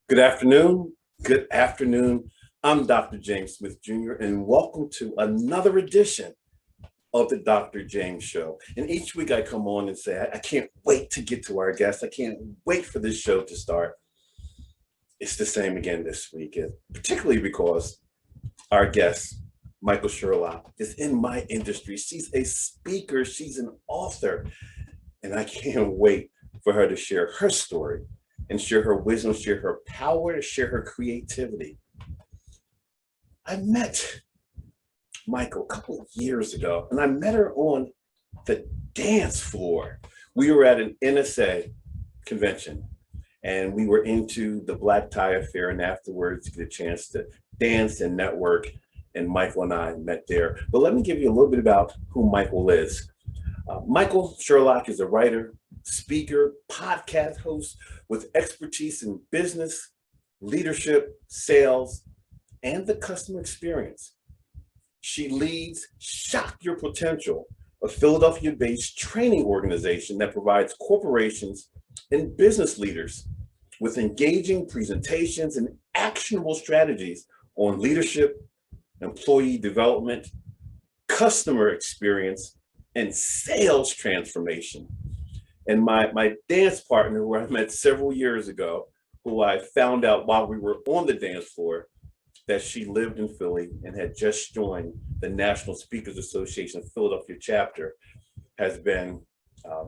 Good afternoon. Good afternoon. I'm Dr. James Smith Jr., and welcome to another edition of the Dr. James Show. And each week I come on and say, I can't wait to get to our guests. I can't wait for this show to start. It's the same again this week, particularly because our guest, Michael Sherlock, is in my industry. She's a speaker, she's an author, and I can't wait for her to share her story and share her wisdom, share her power, share her creativity. I met Michael a couple of years ago, and I met her on the dance floor. We were at an NSA convention, and we were into the black tie affair, and afterwards get a chance to dance and network, and Michael and I met there. But let me give you a little bit about who Michael is. Michael Sherlock is a writer, speaker, podcast host with expertise in business, leadership, sales, and the customer experience. She leads Shock Your Potential, a Philadelphia-based training organization that provides corporations and business leaders with engaging presentations and actionable strategies on leadership, employee development, customer experience, and sales transformation. And my dance partner, who I met several years ago, who I found out while we were on the dance floor, that she lived in Philly and had just joined the National Speakers Association Philadelphia chapter, has been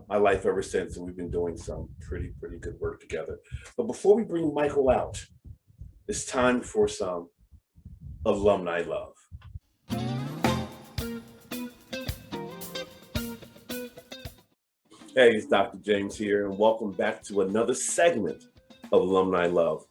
my life ever since, and we've been doing some pretty good work together. But before we bring Michael out, it's time for some alumni love. Hey, it's Dr. James here, and welcome back to another segment of Alumni Love.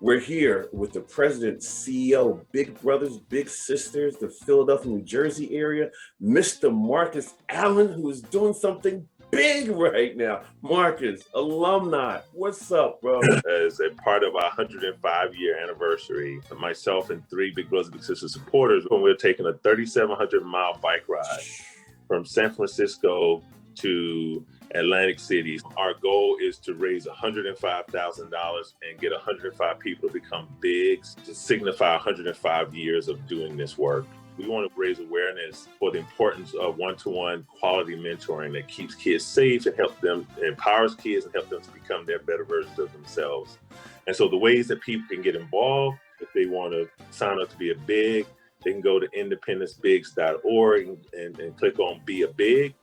We're here with the president, CEO, Big Brothers, Big Sisters, the Philadelphia, New Jersey area, Mr. Marcus Allen, who is doing something big right now. Marcus, alumni, what's up, bro? As a part of our 105-year anniversary, myself and three Big Brothers, Big Sisters supporters, when we were taking a 3,700-mile bike ride from San Francisco to Atlantic City. Our goal is to raise $105,000 and get 105 people to become bigs to signify 105 years of doing this work. We want to raise awareness for the importance of one-to-one quality mentoring that keeps kids safe and empowers kids and helps them to become their better versions of themselves. And so the ways that people can get involved, if they want to sign up to be a big, they can go to independencebigs.org and click on Be a Big,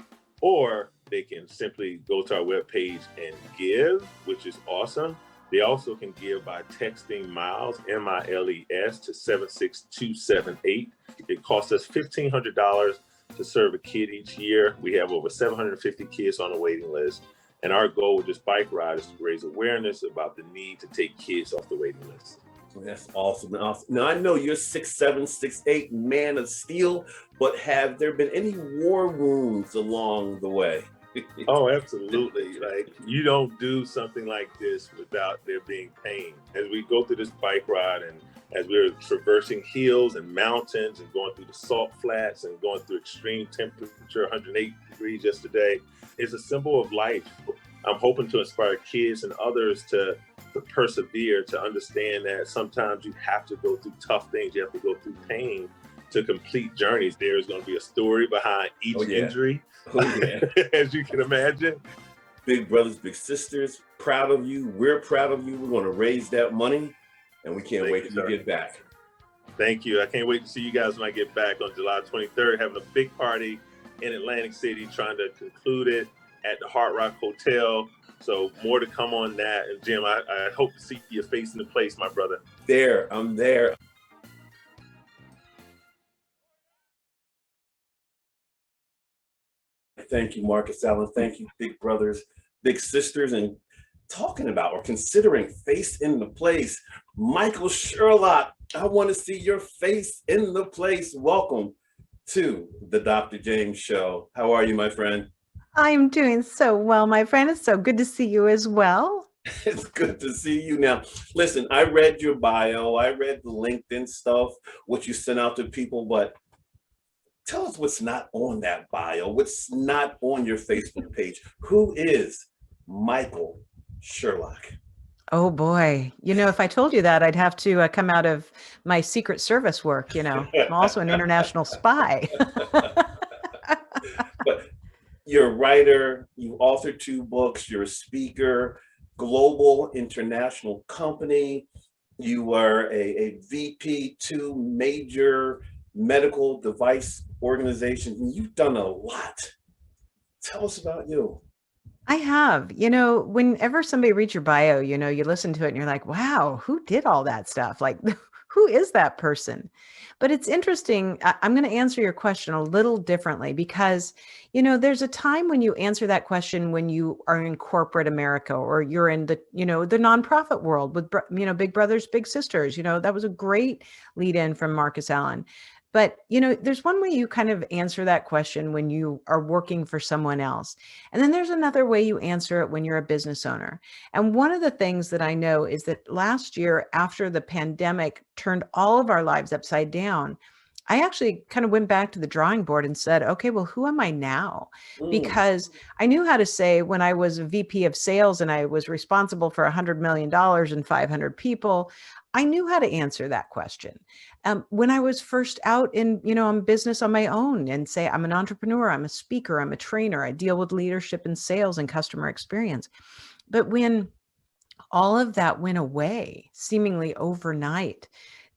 or they can simply go to our webpage and give, which is awesome. They also can give by texting MILES, M-I-L-E-S, to 76278. It costs us $1,500 to serve a kid each year. We have over 750 kids on the waiting list. And our goal with this bike ride is to raise awareness about the need to take kids off the waiting list. That's awesome. Now, I know you're 6'7", 6'8", man of steel, but have there been any war wounds along the way? Oh, absolutely. Like, you don't do something like this without there being pain. As we go through this bike ride and as we're traversing hills and mountains and going through the salt flats and going through extreme temperature, 108 degrees yesterday, it's a symbol of life. I'm hoping to inspire kids and others to persevere, to understand that sometimes you have to go through tough things. You have to go through pain to complete journeys. There's going to be a story behind each injury, as you can imagine. Big Brothers, Big Sisters, proud of you. We're proud of you. We're going to raise that money, and we can't wait till you get back. Thank you. I can't wait to see you guys when I get back on July 23rd, having a big party in Atlantic City, trying to conclude it at the Hard Rock Hotel. So more to come on that. And Jim, I hope to see your face in the place, my brother. I'm there. Thank you, Marcus Allen. Thank you, Big Brothers, Big Sisters. And talking about or considering face in the place, Michael Sherlock, I want to see your face in the place. Welcome to the Dr. James Show. How are you, my friend? I'm doing so well, my friend. It's so good to see you as well. It's good to see you. Now, listen, I read your bio. I read the LinkedIn stuff, what you sent out to people, but tell us what's not on that bio, what's not on your Facebook page. Who is Michael Sherlock? Oh boy. If I told you that, I'd have to come out of my Secret Service work. I'm also an international spy. But you're a writer, you authored 2 books, you're a speaker, global international company. You were a VP 2 major medical device organizations. You've done a lot. Tell us about you. I have. Whenever somebody reads your bio, you listen to it and you're like, wow, who did all that stuff? Like, who is that person? But it's interesting. I'm going to answer your question a little differently because, there's a time when you answer that question when you are in corporate America or you're in the nonprofit world with, Big Brothers, Big Sisters. That was a great lead in from Marcus Allen. But, there's one way you kind of answer that question when you are working for someone else. And then there's another way you answer it when you're a business owner. And one of the things that I know is that last year, after the pandemic turned all of our lives upside down, I actually kind of went back to the drawing board and said, okay, well, who am I now? Mm, Because I knew how to say when I was a VP of sales and I was responsible for $100 million and 500 people, I knew how to answer that question. When I was first out in business on my own and say, I'm an entrepreneur, I'm a speaker, I'm a trainer, I deal with leadership and sales and customer experience. But when all of that went away seemingly overnight,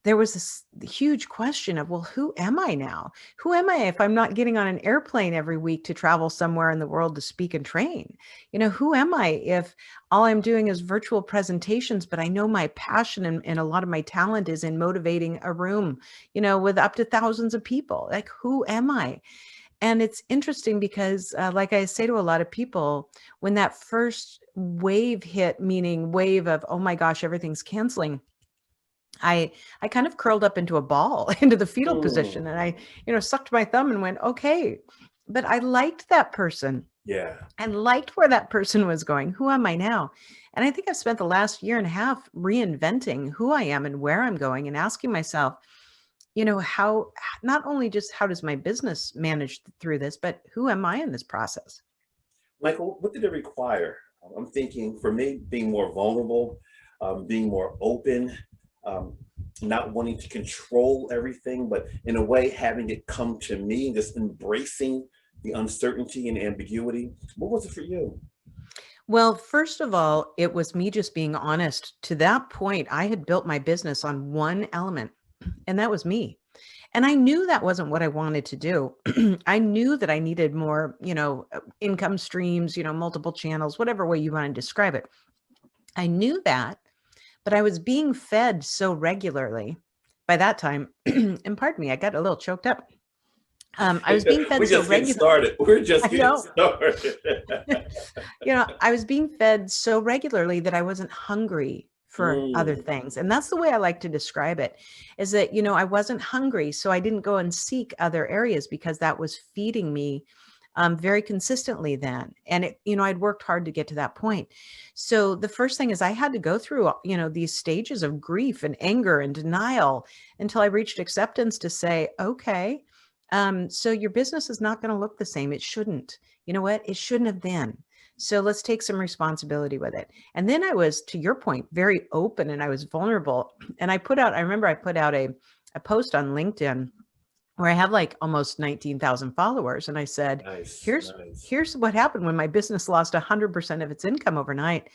there was this huge question of, well, who am I now? Who am I if I'm not getting on an airplane every week to travel somewhere in the world to speak and train? Who am I if all I'm doing is virtual presentations, but I know my passion and a lot of my talent is in motivating a room, with up to thousands of people? Like, who am I? And it's interesting because, like I say to a lot of people, when that first wave hit, meaning wave of, oh my gosh, everything's canceling, I kind of curled up into a ball, into the fetal mm, position, and I sucked my thumb and went, okay. But I liked that person yeah. and liked where that person was going. Who am I now? And I think I've spent the last year and a half reinventing who I am and where I'm going and asking myself, how, not only just how does my business manage through this, but who am I in this process? Michael, what did it require? I'm thinking for me, being more vulnerable, being more open, um, not wanting to control everything, but in a way, having it come to me, just embracing the uncertainty and ambiguity. What was it for you? Well, first of all, it was me just being honest. To that point, I had built my business on one element, and that was me. And I knew that wasn't what I wanted to do. I knew that I needed more, income streams, multiple channels, whatever way you want to describe it. I knew that, but I was being fed so regularly by that time. And pardon me, I got a little choked up. I was being We're fed so just getting regular. started. We're just I getting know. started. I was being fed so regularly that I wasn't hungry for other Mm, things. And that's the way I like to describe it is that, I wasn't hungry. So I didn't go and seek other areas because that was feeding me very consistently then. And I'd worked hard to get to that point. So the first thing is I had to go through, these stages of grief and anger and denial until I reached acceptance to say, okay, so your business is not going to look the same. It shouldn't. You know what? It shouldn't have been. So let's take some responsibility with it. And then I was, to your point, very open and I was vulnerable. And I remember I put out a post on LinkedIn where I have like almost 19,000 followers. And I said, nice, here's, nice. here's what happened when my business lost 100% of its income overnight.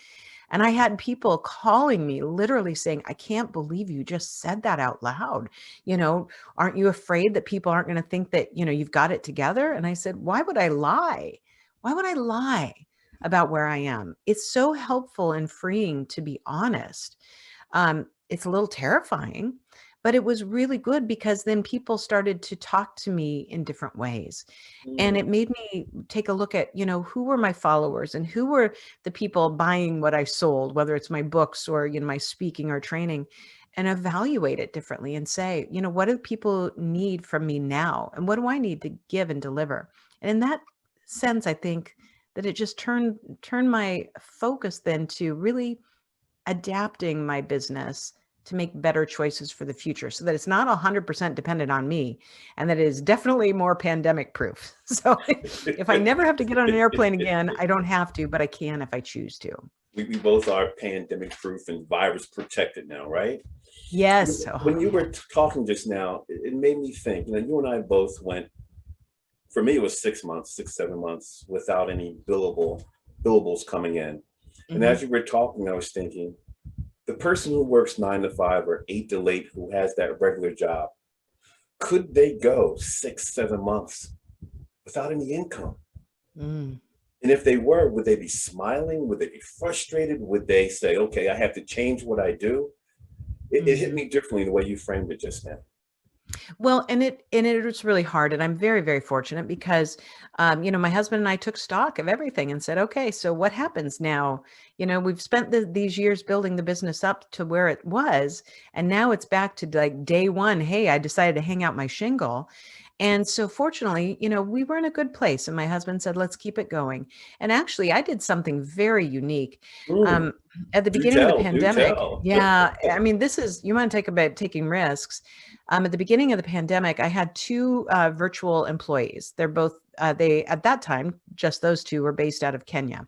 And I had people calling me, literally saying, I can't believe you just said that out loud. Aren't you afraid that people aren't going to think that, you've got it together? And I said, why would I lie? Why would I lie about where I am? It's so helpful and freeing to be honest. It's a little terrifying, but it was really good because then people started to talk to me in different ways. And Mm, it made me take a look at, who were my followers and who were the people buying what I sold, whether it's my books or, my speaking or training, and evaluate it differently and say, what do people need from me now? And what do I need to give and deliver? And in that sense, I think that it just turned my focus then to really adapting my business to make better choices for the future so that it's not 100% dependent on me and that it is definitely more pandemic proof. So if I never have to get on an airplane again, I don't have to, but I can if I choose to. we both are pandemic proof and virus protected now, right? Yes. When Oh, you yeah. were talking just now, it made me think, you and I both went, for me, it was 6 months, 7 months without any billables coming in. And Hmm. as you were talking, I was thinking, the person who works 9 to 5 or 8 to 8, who has that regular job, could they go 6, 7 months without any income? Mm. And if they were, would they be smiling? Would they be frustrated? Would they say, okay, I have to change what I do? It hit Hmm. me differently the way you framed it just now. Well, and it was really hard, and I'm very, very fortunate because, my husband and I took stock of everything and said, okay, so what happens now? We've spent these years building the business up to where it was, and now it's back to like day one. Hey, I decided to hang out my shingle. And so fortunately, we were in a good place. And my husband said, let's keep it going. And actually, I did something very unique. Mm, Um, at the do beginning of the tell, do pandemic, tell. yeah, I mean, you want to take about taking risks. At the beginning of the pandemic, I had two virtual employees. They're both, they, at that time, just those two were based out of Kenya.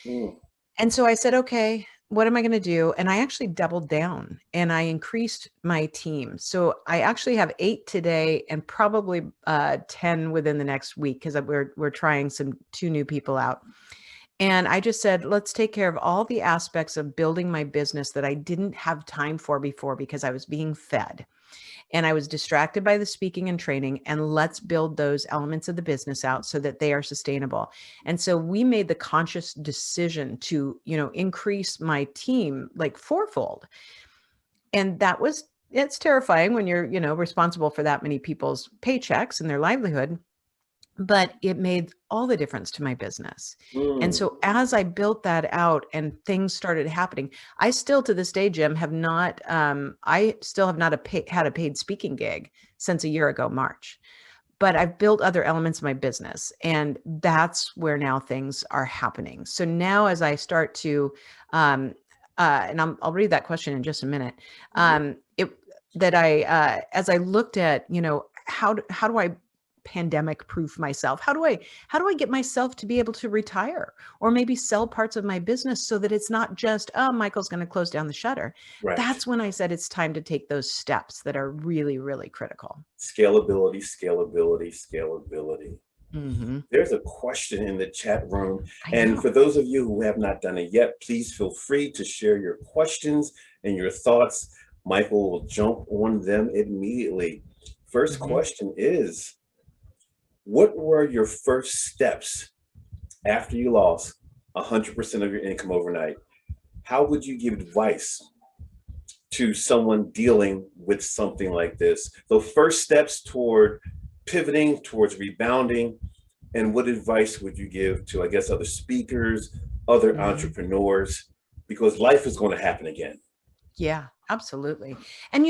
Mm, And so I said, okay, what am I going to do? And I actually doubled down and I increased my team. So I actually have 8 today and probably 10 within the next week because we're trying two new people out. And I just said, let's take care of all the aspects of building my business that I didn't have time for before because I was being fed and I was distracted by the speaking and training. And let's build those elements of the business out so that they are sustainable. And so we made the conscious decision to, increase my team like fourfold. And it's terrifying when you're, responsible for that many people's paychecks and their livelihood, but it made all the difference to my business. And mm. so as I built that out and things started happening, I still to this day, Jim, I still have not had a paid speaking gig since a year ago, March. But I've built other elements of my business, and that's where now things are happening. So now, as I start to, and I'll read that question in just a minute. It that I, as I looked at, how do I pandemic proof myself? How do I get myself to be able to retire or maybe sell parts of my business so that it's not just, oh, Michael's going to close down the shutter. Right. That's when I said it's time to take those steps that are really, really critical. Scalability, scalability, scalability. Hmm. There's a question in the chat room. I And know. for those of you who have not done it yet, please feel free to share your questions and your thoughts. Michael will jump on them immediately. First Hmm. question is, what were your first steps after you lost 100% of your income overnight? How would you give advice to someone dealing with something like this? The first steps toward pivoting, towards rebounding, and what advice would you give to, I guess, other speakers, other Hmm. entrepreneurs? Because life is going to happen again. Yeah, absolutely. And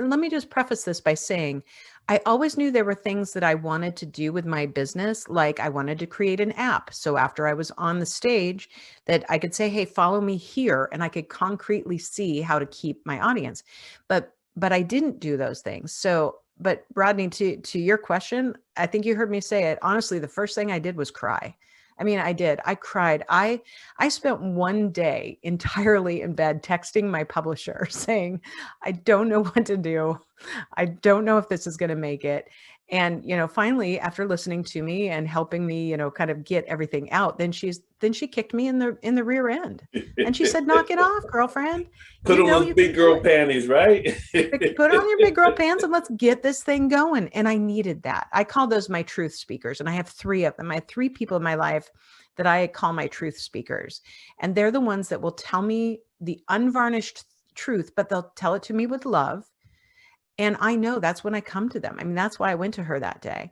let me just preface this by saying, I always knew there were things that I wanted to do with my business. Like I wanted to create an app. So after I was on the stage, that I could say, hey, follow me here. And I could concretely see how to keep my audience. But I didn't do those things. So, but Rodney, to your question, I think you heard me say it. Honestly, the first thing I did was cry. I mean, I did. I cried. I spent one day entirely in bed texting my publisher saying, I don't know what to do. I don't know if this is going to make it. And, finally, after listening to me and helping me, kind of get everything out, then she kicked me in the rear end. And she said, knock it off, girlfriend. Put on those You big can do girl it. panties, right? Put on your big girl pants and let's get this thing going. And I needed that. I call those my truth speakers. And I have 3 of them. I have 3 people in my life that I call my truth speakers. And they're the ones that will tell me the unvarnished truth, but they'll tell it to me with love. And I know that's when I come to them. I mean, that's why I went to her that day.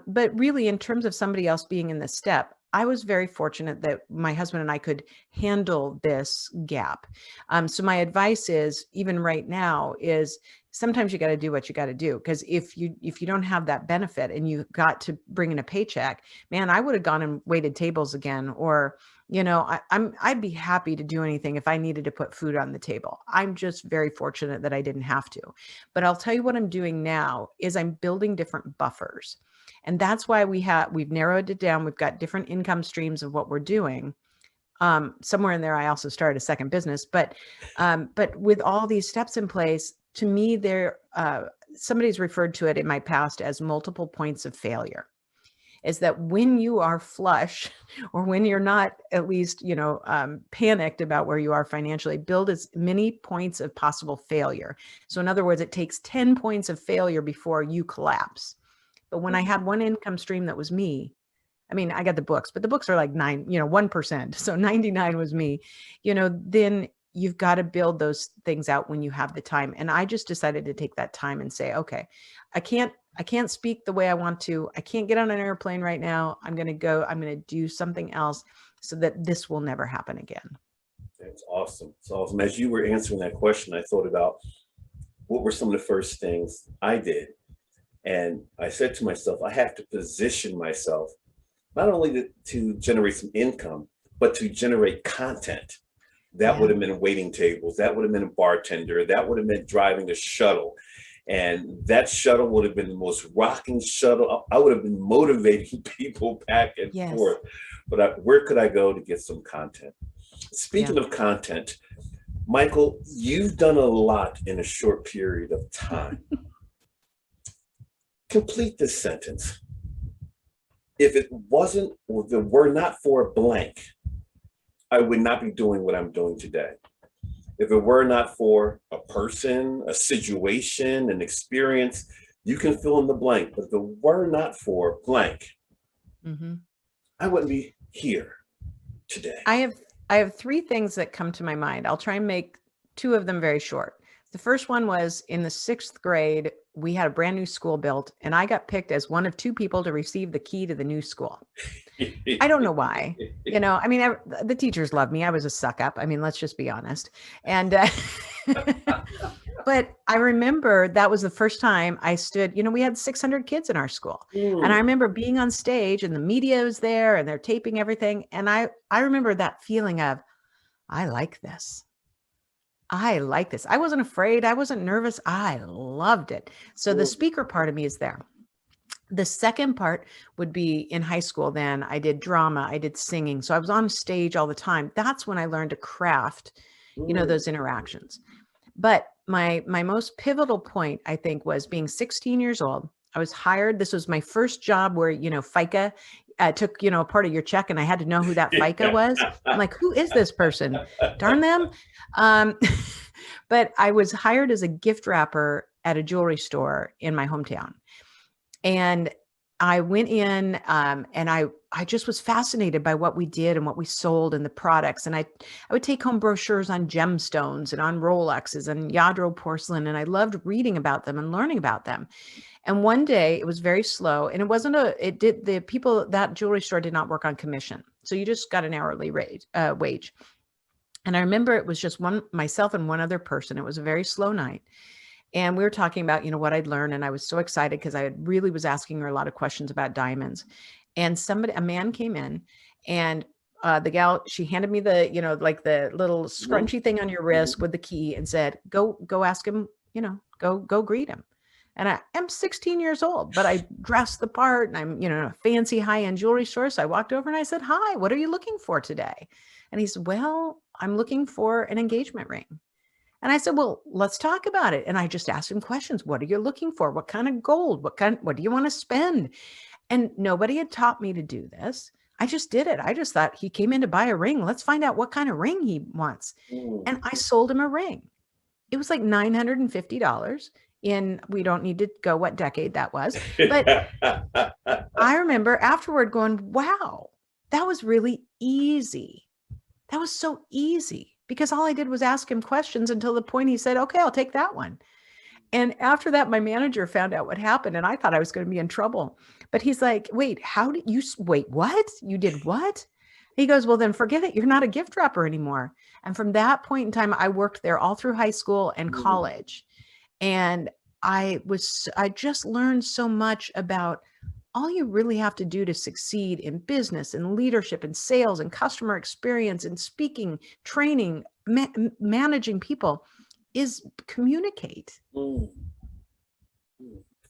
But really, in terms of somebody else being in this step, I was very fortunate that my husband and I could handle this gap. So my advice is, even right now, is sometimes you got to do what you got to do, because if you don't have that benefit and you got to bring in a paycheck, man, I would have gone and waited tables again, or I'd be happy to do anything if I needed to put food on the table. I'm just very fortunate that I didn't have to. But I'll tell you what I'm doing now is I'm building different buffers. And that's why we've narrowed it down. We've got different income streams of what we're doing. Somewhere in there, I also started a second business, but with all these steps in place, to me, somebody's referred to it in my past as multiple points of failure. Is that when you are flush or when you're not at least, panicked about where you are financially, build as many points of possible failure. So in other words, it takes 10 points of failure before you collapse. But when I had one income stream that was me, I mean, I got the books, but the books are like 1%. So 99 was me, then you've got to build those things out when you have the time. And I just decided to take that time and say, okay, I can't speak the way I want to. I can't get on an airplane right now. I'm going to do something else so that this will never happen again. It's awesome. It's awesome. As you were answering that question, I thought about what were some of the first things I did. And I said to myself, I have to position myself not only to generate some income, but to generate content. That would have been waiting tables. That would have been a bartender. That would have meant driving a shuttle. And that shuttle would have been the most rocking shuttle. I would have been motivating people back and forth. But where could I go to get some content? Speaking of content, Michael, you've done a lot in a short period of time. Complete this sentence. If it wasn't, or if it were not for blank, I would not be doing what I'm doing today. If it were not for a person, a situation, an experience, you can fill in the blank. But if it were not for blank, I wouldn't be here today. I have three things that come to my mind. I'll try and make two of them very short. The first one was in the 6th grade, we had a brand new school built, and I got picked as one of 2 people to receive the key to the new school. I don't know why. The teachers loved me. I was a suck up. I mean, let's just be honest. And but I remember that was the first time I stood, we had 600 kids in our school. And I remember being on stage and the media was there and they're taping everything. And I remember that feeling of, I like this. I like this. I wasn't afraid. I wasn't nervous. I loved it. So the speaker part of me is there. The second part would be in high school. Then I did drama. I did singing. So I was on stage all the time. That's when I learned to craft, those interactions. But my most pivotal point, I think, was being 16 years old. I was hired. This was my first job where, FICA took, a part of your check, and I had to know who that FICA was. I'm like, who is this person? Darn them. But I was hired as a gift wrapper at a jewelry store in my hometown. And I went in and I just was fascinated by what we did and what we sold and the products. And I would take home brochures on gemstones and on Rolexes and Yadro porcelain. And I loved reading about them and learning about them. And one day it was very slow, and that jewelry store did not work on commission. So you just got an hourly wage. And I remember it was just myself and one other person. It was a very slow night. And we were talking about, what I'd learned. And I was so excited because I really was asking her a lot of questions about diamonds. And a man came in, and the gal, she handed me the, like the little scrunchy thing on your wrist with the key, and said, go ask him, go greet him. And I am 16 years old, but I dressed the part, and I'm, a fancy high-end jewelry store. So I walked over and I said, hi, what are you looking for today? And he said, well, I'm looking for an engagement ring. And I said, well, let's talk about it. And I just asked him questions. What are you looking for? What kind of gold? What do you want to spend? And nobody had taught me to do this. I just did it. I just thought he came in to buy a ring. Let's find out what kind of ring he wants. And I sold him a ring. It was like $950 we don't need to go what decade that was. But I remember afterward going, wow, that was really easy. That was so easy, because all I did was ask him questions until the point he said, okay, I'll take that one. And after that, my manager found out what happened, and I thought I was going to be in trouble. But he's like, wait, what? You did what? He goes, well, then forget it. You're not a gift wrapper anymore. And from that point in time, I worked there all through high school and college. And I just learned so much about all you really have to do to succeed in business and leadership and sales and customer experience and speaking, training, managing people is communicate.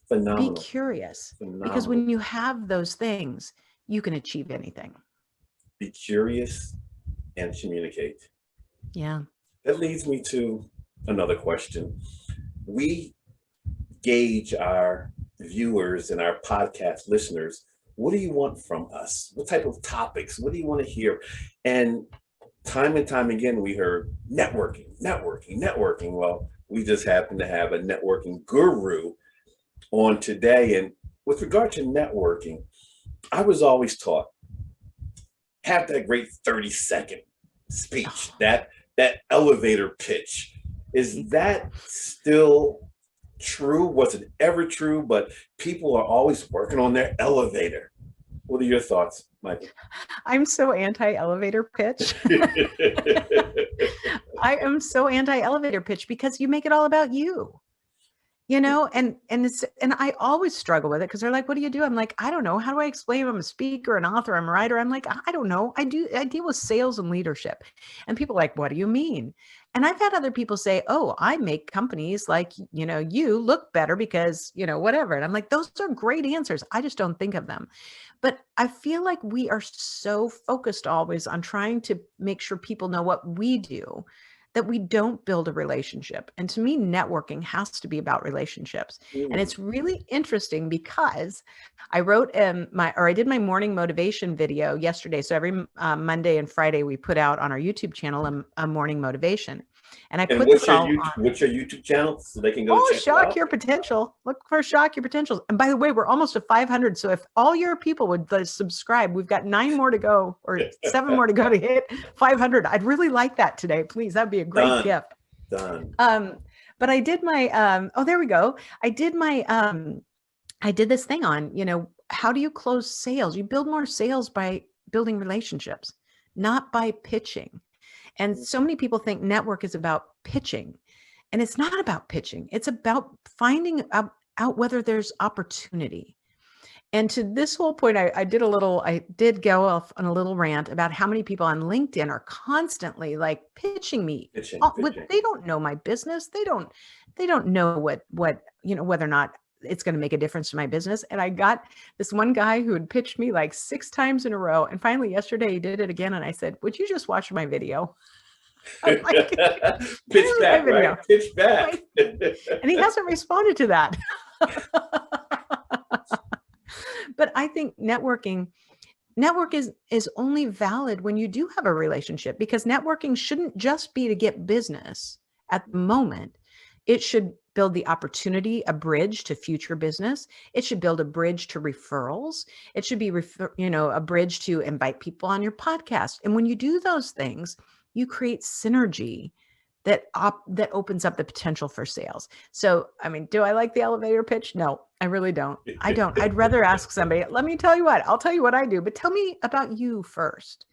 Phenomenal. Be curious. Phenomenal. Because when you have those things, you can achieve anything. Be curious, and communicate. Yeah. That leads me to another question. We gauge our viewers and our podcast listeners. What do you want from us? What type of topics? What do you want to hear? And time again, we heard networking, networking, networking. Well, we just happen to have a networking guru on today. And with regard to networking, I was always taught, have that great 30-second speech, that elevator pitch. Is that still true? Was it ever true? But people are always working on their elevator. What are your thoughts, Michael? I'm so anti-elevator pitch. I am so anti-elevator pitch because you make it all about you. You know, and I always struggle with it because they're like, what do you do? I'm like, I don't know. How do I explain? I'm a speaker, an author, I'm a writer. I'm like, I don't know. I deal with sales and leadership. And people are like, what do you mean? And I've had other people say, oh, I make companies like, you look better because, whatever. And I'm like, those are great answers. I just don't think of them. But I feel like we are so focused always on trying to make sure people know what we do, that we don't build a relationship. And to me, networking has to be about relationships. And it's really interesting because I wrote I did my morning motivation video yesterday. So every Monday and Friday, we put out on our YouTube channel a morning motivation. And I put this all on. What's your YouTube channel so they can go check it Shock out? Your Potential. Look for Shock Your Potential. And by the way, we're almost at 500. So if all your people would subscribe, we've got 9 more to go or 7 more to go to hit 500. I'd really like that today. Please, that'd be a great gift. Done. But I did my, there we go. I did this thing on, how do you close sales? You build more sales by building relationships, not by pitching. And so many people think network is about pitching, and it's not about pitching. It's about finding out whether there's opportunity. And to this whole point, I did go off on a little rant about how many people on LinkedIn are constantly like pitching me. Pitching. They don't know my business. They don't know what, whether or not it's going to make a difference to my business. And I got this one guy who had pitched me like 6 times in a row. And finally yesterday he did it again. And I said, would you just watch my video? Like, pitch back, right? Pitch back. And he hasn't responded to that. But I think network is only valid when you do have a relationship, because networking shouldn't just be to get business at the moment. It should build the opportunity, a bridge to future business. It should build a bridge to referrals. It should be, a bridge to invite people on your podcast. And when you do those things, you create synergy that opens up the potential for sales. So, I mean, do I like the elevator pitch? No, I really don't. I don't. I'd rather ask somebody, let me tell you what, I'll tell you what I do, but tell me about you first.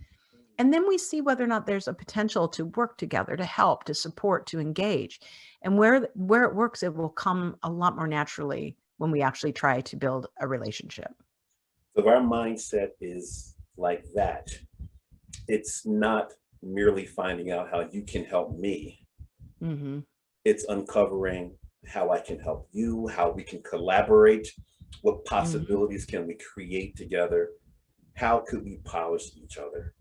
And then we see whether or not there's a potential to work together, to help, to support, to engage. And where it works, it will come a lot more naturally when we actually try to build a relationship. So if our mindset is like that, it's not merely finding out how you can help me. Mm-hmm. It's uncovering how I can help you, how we can collaborate, what possibilities can we create together, how could we polish each other.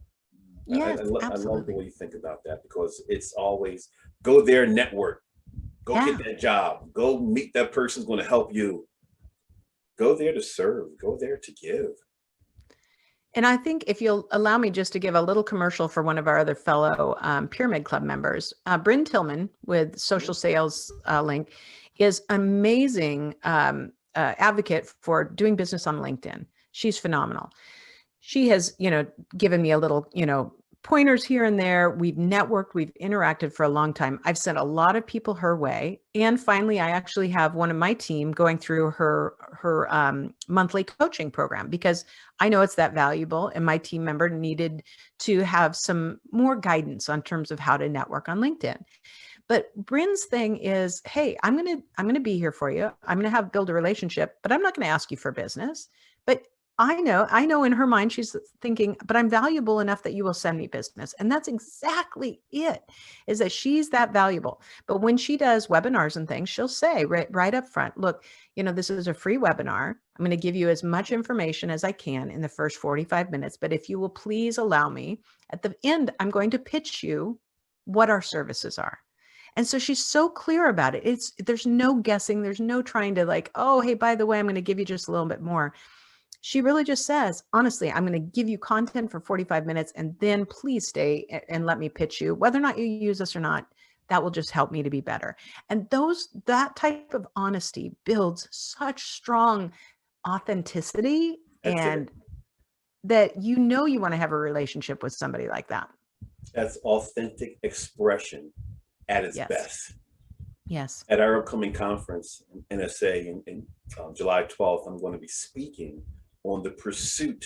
Yes, I love the way you think about that, because it's always go there, network, go get that job, go meet that person who's going to help you. Go there to serve, go there to give. And I think if you'll allow me just to give a little commercial for one of our other fellow Pyramid Club members, Bryn Tillman with Social Sales Link is amazing advocate for doing business on LinkedIn. She's phenomenal. She has, given me a little, pointers here and there. We've networked, we've interacted for a long time. I've sent a lot of people her way. And finally, I actually have one of my team going through her monthly coaching program, because I know it's that valuable. And my team member needed to have some more guidance on terms of how to network on LinkedIn. But Bryn's thing is, hey, I'm going to be here for you. I'm going to build a relationship, but I'm not going to ask you for business. But I know in her mind, she's thinking, but I'm valuable enough that you will send me business. And that's exactly it, is that she's that valuable. But when she does webinars and things, she'll say right up front, look, this is a free webinar. I'm going to give you as much information as I can in the first 45 minutes. But if you will please allow me, at the end, I'm going to pitch you what our services are. And so she's so clear about it. There's no guessing. There's no trying to like, oh, hey, by the way, I'm going to give you just a little bit more. She really just says, honestly, I'm going to give you content for 45 minutes and then please stay and let me pitch you. Whether or not you use us or not, that will just help me to be better. And that type of honesty builds such strong authenticity. That's and it. that you want to have a relationship with somebody like that. That's authentic expression at its Yes. best. Yes. At our upcoming conference, NSA, in July 12th, I'm going to be speaking on the pursuit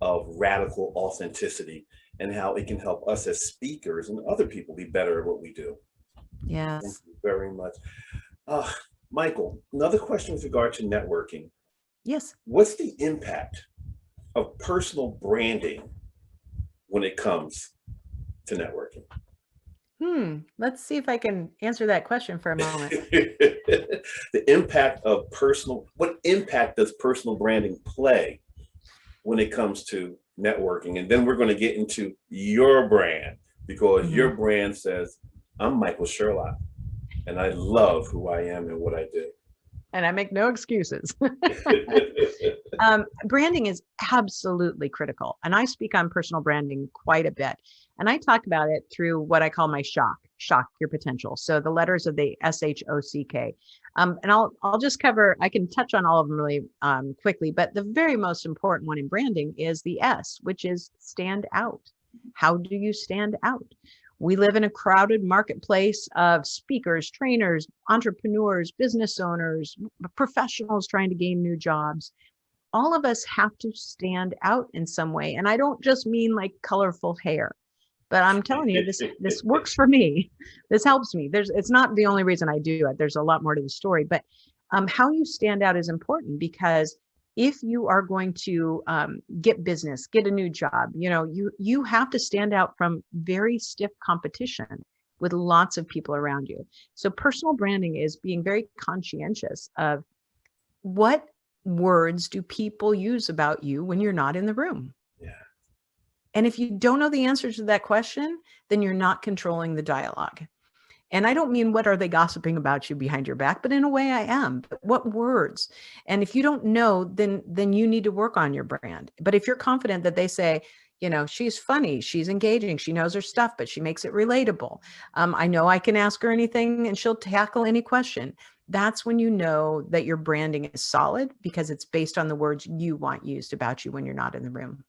of radical authenticity and how it can help us as speakers and other people be better at what we do. Yes. Thank you very much. Michael, another question with regard to networking. Yes. What's the impact of personal branding when it comes to networking? Let's see if I can answer that question for a moment. The impact of what impact does personal branding play when it comes to networking? And then we're going to get into your brand, because your brand says, I'm Michael Sherlock and I love who I am and what I do. And I make no excuses. Branding is absolutely critical. And I speak on personal branding quite a bit. And I talk about it through what I call my shock your potential. So the letters of the SHOCK. And I'll just I can touch on all of them really quickly, but the very most important one in branding is the S, which is stand out. How do you stand out? We live in a crowded marketplace of speakers, trainers, entrepreneurs, business owners, professionals trying to gain new jobs. All of us have to stand out in some way. And I don't just mean like colorful hair, but I'm telling you, this works for me. This helps me. It's not the only reason I do it. There's a lot more to the story, but how you stand out is important, because if you are going to get business, get a new job, you have to stand out from very stiff competition with lots of people around you. So personal branding is being very conscientious of what words do people use about you when you're not in the room. Yeah. And if you don't know the answer to that question, then you're not controlling the dialogue. And I don't mean what are they gossiping about you behind your back, but in a way I am. But what words? And if you don't know, then you need to work on your brand. But if you're confident that they say, she's funny, she's engaging, she knows her stuff, but she makes it relatable. I know I can ask her anything and she'll tackle any question. That's when you know that your branding is solid, because it's based on the words you want used about you when you're not in the room.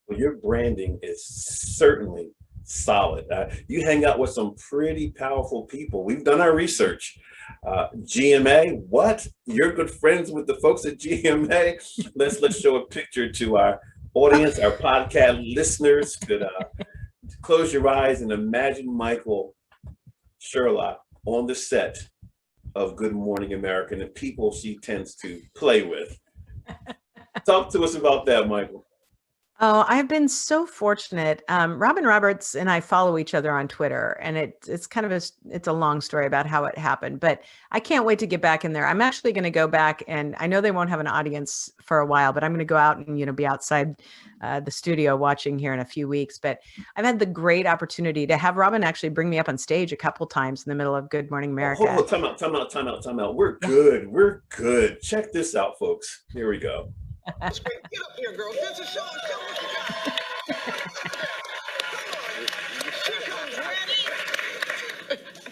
Well, your branding is certainly solid. You hang out with some pretty powerful people. We've done our research. GMA, what? You're good friends with the folks at GMA? Let's show a picture to our audience, our podcast listeners. Could close your eyes and imagine Michael Sherlock on the set of Good Morning America and the people she tends to play with. Talk to us about that, Michael. Oh, I've been so fortunate. Robin Roberts and I follow each other on Twitter, and it's kind of it's a long story about how it happened, but I can't wait to get back in there. I'm actually going to go back, and I know they won't have an audience for a while, but I'm going to go out and, be outside the studio watching here in a few weeks. But I've had the great opportunity to have Robin actually bring me up on stage a couple times in the middle of Good Morning America. Hold on, time out. We're good. Check this out, folks. Here we go. Get up here, girl. This is show us what you got. She comes ready.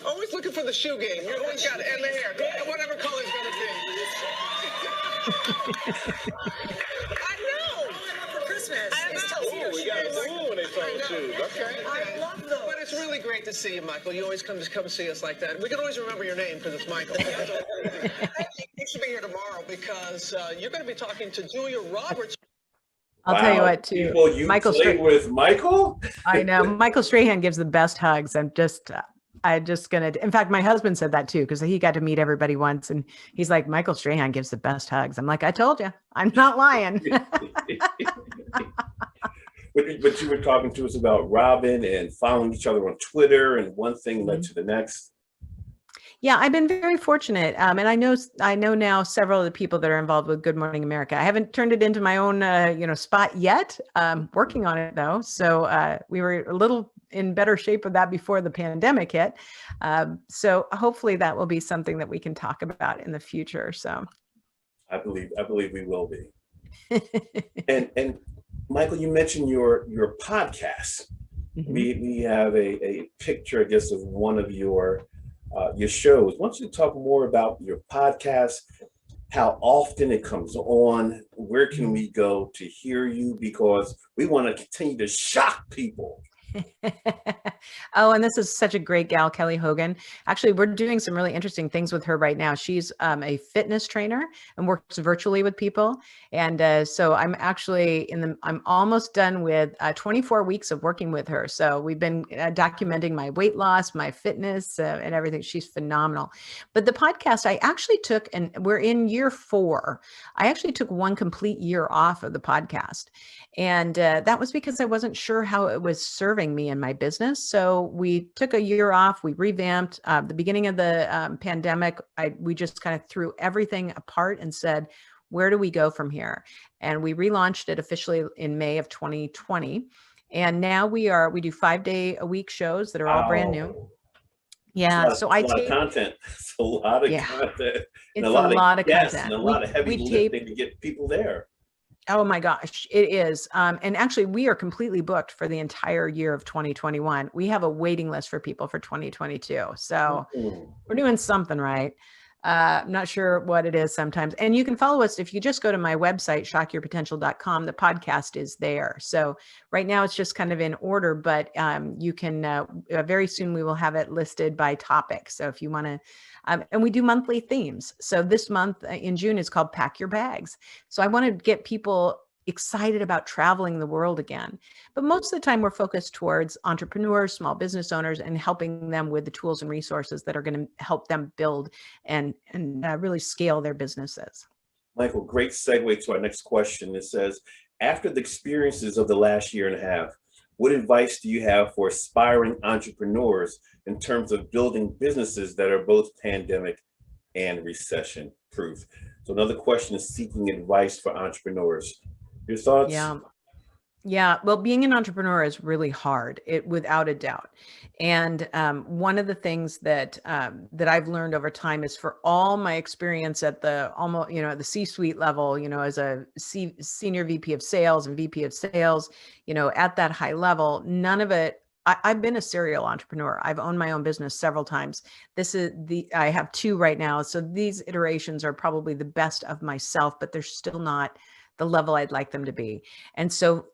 Always looking for the shoe game. You always got it. And the hair. Whatever color's gonna be. I know. For Christmas. I know. We got blue when they saw shoes. Okay. I love those. But it's really great to see you, Michael. You always come see us like that. We can always remember your name because it's Michael. You should be here tomorrow because you're going to be talking to Julia Roberts. I'll tell you what, too. People you Michael played with Michael? I know. Michael Strahan gives the best hugs. I'm just, I just gonna, in fact, my husband said that too, because he got to meet everybody once and he's like, Michael Strahan gives the best hugs. I'm like, I told you, I'm not lying. But you were talking to us about Robin and following each other on Twitter, and one thing led to the next. Yeah, I've been very fortunate. And I know now several of the people that are involved with Good Morning America. I haven't turned it into my own, spot yet. Working on it though. So we were a little in better shape with that before the pandemic hit. So hopefully that will be something that we can talk about in the future. So I believe we will be. And Michael, you mentioned your podcast. Mhm. We have a picture, I guess, of one of your shows. Why don't you talk more about your podcast, how often it comes on, where can we go to hear you? Because we want to continue to shock people. Oh, and this is such a great gal, Kelly Hogan. Actually, we're doing some really interesting things with her right now. She's a fitness trainer and works virtually with people. And so I'm actually I'm almost done with 24 weeks of working with her. So we've been documenting my weight loss, my fitness, and everything. She's phenomenal. But the podcast I actually took, and we're in year 4. I actually took one complete year off of the podcast. And that was because I wasn't sure how it was serving me in my business. So we took a year off. We revamped. The beginning of the pandemic, we just kind of threw everything apart and said, where do we go from here? And we relaunched it officially in May of 2020. And now we do 5-day-a-week shows that are all brand new. Yeah. So I take a lot of content. It's a lot of content. It's a lot of content. And a lot of heavy lifting to get people there. Oh my gosh, it is. And actually, we are completely booked for the entire year of 2021. We have a waiting list for people for 2022. So we're doing something right. I'm not sure what it is sometimes. And you can follow us if you just go to my website, shockyourpotential.com. The podcast is there. So right now it's just kind of in order, but you can, very soon we will have it listed by topic. So if you want to, and we do monthly themes. So this month in June is called Pack Your Bags. So I want to get people excited about traveling the world again. But most of the time we're focused towards entrepreneurs, small business owners, and helping them with the tools and resources that are going to help them build and really scale their businesses. Michael, great segue to our next question. It says, after the experiences of the last year and a half, what advice do you have for aspiring entrepreneurs in terms of building businesses that are both pandemic and recession proof? So another question is seeking advice for entrepreneurs. Your thoughts? Yeah. Well, being an entrepreneur is really hard, without a doubt. And one of the things that I've learned over time is, for all my experience at the at the C-suite level, as a senior VP of sales and VP of sales, at that high level, none of it. I've been a serial entrepreneur. I've owned my own business several times. I have 2 right now. So these iterations are probably the best of myself, but they're still not the level I'd like them to be. And so,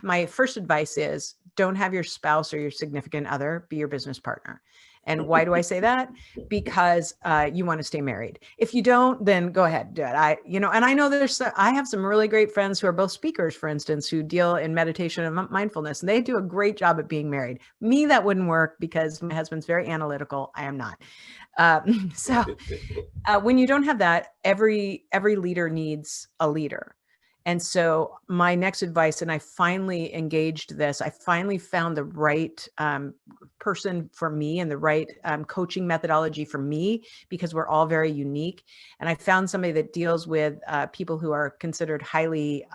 my first advice is, don't have your spouse or your significant other be your business partner. And why do I say that? Because you want to stay married. If you don't, then go ahead, do it. And I know I have some really great friends who are both speakers, for instance, who deal in meditation and mindfulness, and they do a great job at being married. Me, that wouldn't work because my husband's very analytical. I am not. So when you don't have that, every leader needs a leader. And so my next advice, and I finally engaged this, I finally found the right person for me and the right coaching methodology for me, because we're all very unique. And I found somebody that deals with people who are considered highly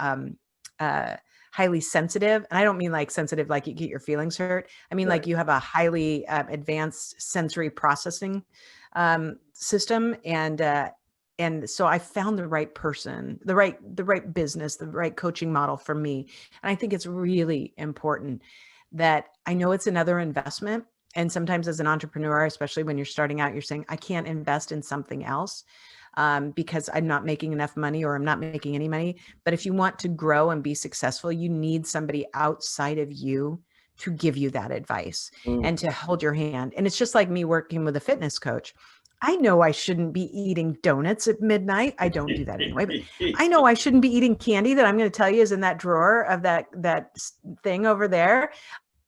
sensitive. And I don't mean like sensitive, like you get your feelings hurt. I mean, like you have a highly advanced sensory processing system. And so I found the right person, the right business, the right coaching model for me. And I think it's really important that I know it's another investment. And sometimes as an entrepreneur, especially when you're starting out, you're saying, I can't invest in something else because I'm not making enough money, or I'm not making any money. But if you want to grow and be successful, you need somebody outside of you to give you that advice and to hold your hand. And it's just like me working with a fitness coach. I know I shouldn't be eating donuts at midnight. I don't do that anyway, but I know I shouldn't be eating candy that I'm going to tell you is in that drawer of that thing over there.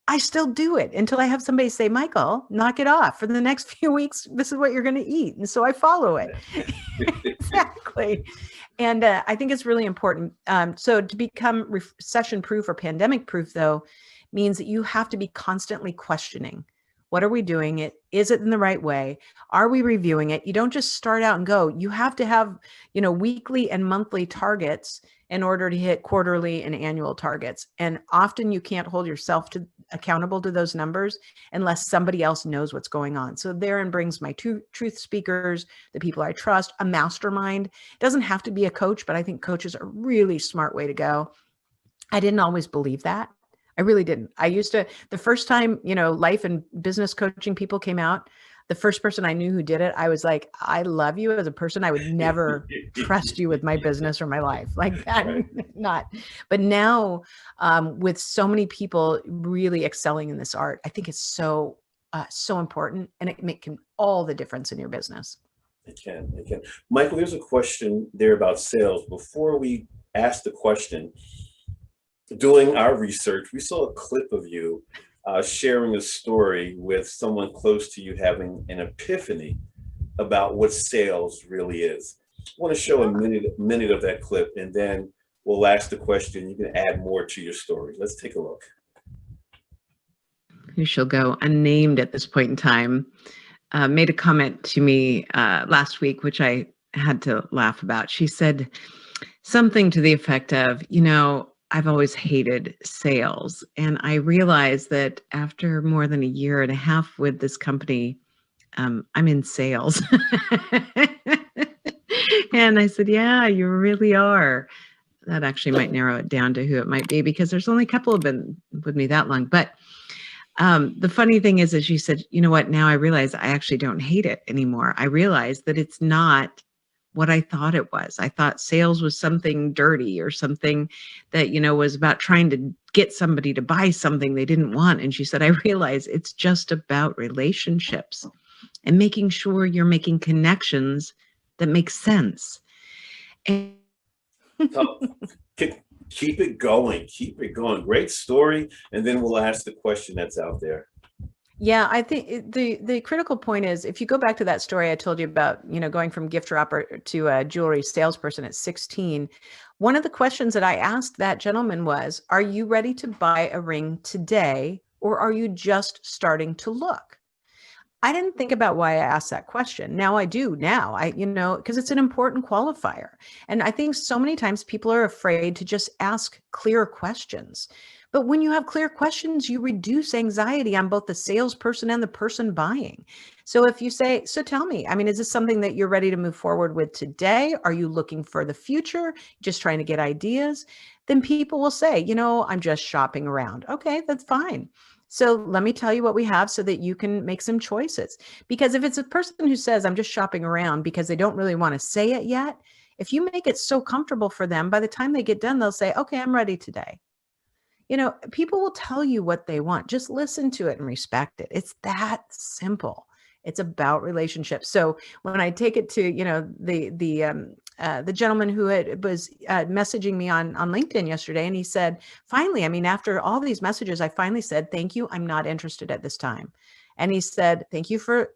I still do it until I have somebody say, Michael, knock it off for the next few weeks. This is what you're going to eat. And so I follow it. Exactly. And I think it's really important. So to become recession proof or pandemic proof, though, means that you have to be constantly questioning. What are we doing it? Is it in the right way? Are we reviewing it? You don't just start out and go. You have to have, weekly and monthly targets in order to hit quarterly and annual targets. And often you can't hold yourself accountable to those numbers unless somebody else knows what's going on. So therein brings my truth speakers, the people I trust, a mastermind. It doesn't have to be a coach, but I think coaches are a really smart way to go. I didn't always believe that. I really didn't. I used to, the first time, life and business coaching people came out, the first person I knew who did it, I was like, I love you as a person. I would never trust you with my business or my life like that. Right. Not. But now with so many people really excelling in this art, I think it's so important, and it can all the difference in your business. It can. Michael, there's a question there about sales. Before we ask the question, doing our research, we saw a clip of you sharing a story with someone close to you having an epiphany about what sales really is. I want to show a minute of that clip, and then we'll ask the question. You can add more to your story. Let's take a look. Who shall go unnamed at this point in time, made a comment to me last week, which I had to laugh about. She said something to the effect of, I've always hated sales. And I realized that after more than a year and a half with this company, I'm in sales. And I said, yeah, you really are. That actually might narrow it down to who it might be, because there's only a couple have been with me that long. But the funny thing is she said, you know what, now I realize I actually don't hate it anymore. I realized that it's not what I thought it was. I thought sales was something dirty or something that, was about trying to get somebody to buy something they didn't want. And she said, I realize it's just about relationships and making sure you're making connections that make sense. And So, keep it going. Great story. And then we'll ask the question that's out there. Yeah, I think the critical point is, if you go back to that story I told you about, going from gift wrapper to a jewelry salesperson at 16, one of the questions that I asked that gentleman was, are you ready to buy a ring today, or are you just starting to look? I didn't think about why I asked that question. Now I do now, because it's an important qualifier. And I think so many times people are afraid to just ask clear questions. But when you have clear questions, you reduce anxiety on both the salesperson and the person buying. So if you say, so tell me, is this something that you're ready to move forward with today? Are you looking for the future? Just trying to get ideas? Then people will say, I'm just shopping around. Okay, that's fine. So let me tell you what we have so that you can make some choices. Because if it's a person who says, I'm just shopping around because they don't really want to say it yet, if you make it so comfortable for them, by the time they get done, they'll say, okay, I'm ready today. People will tell you what they want. Just listen to it and respect it. It's that simple. It's about relationships. So when I take it to, the gentleman who was messaging me on LinkedIn yesterday, and he said, finally, after all these messages, I finally said, thank you. I'm not interested at this time. And he said, thank you for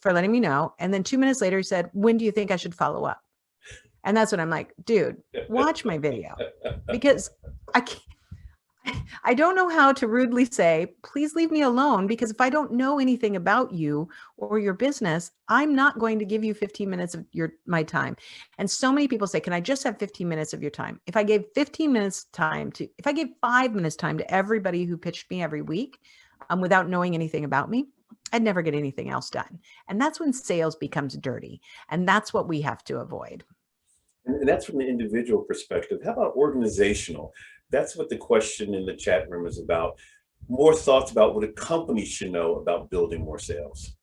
letting me know. And then 2 minutes later, he said, when do you think I should follow up? And that's when I'm like, dude, watch my video, because I don't know how to rudely say, please leave me alone, because if I don't know anything about you or your business, I'm not going to give you 15 minutes of my time. And so many people say, can I just have 15 minutes of your time? If I gave 5 minutes time to everybody who pitched me every week without knowing anything about me, I'd never get anything else done. And that's when sales becomes dirty. And that's what we have to avoid. And that's from the individual perspective. How about organizational? That's what the question in the chat room is about. More thoughts about what a company should know about building more sales.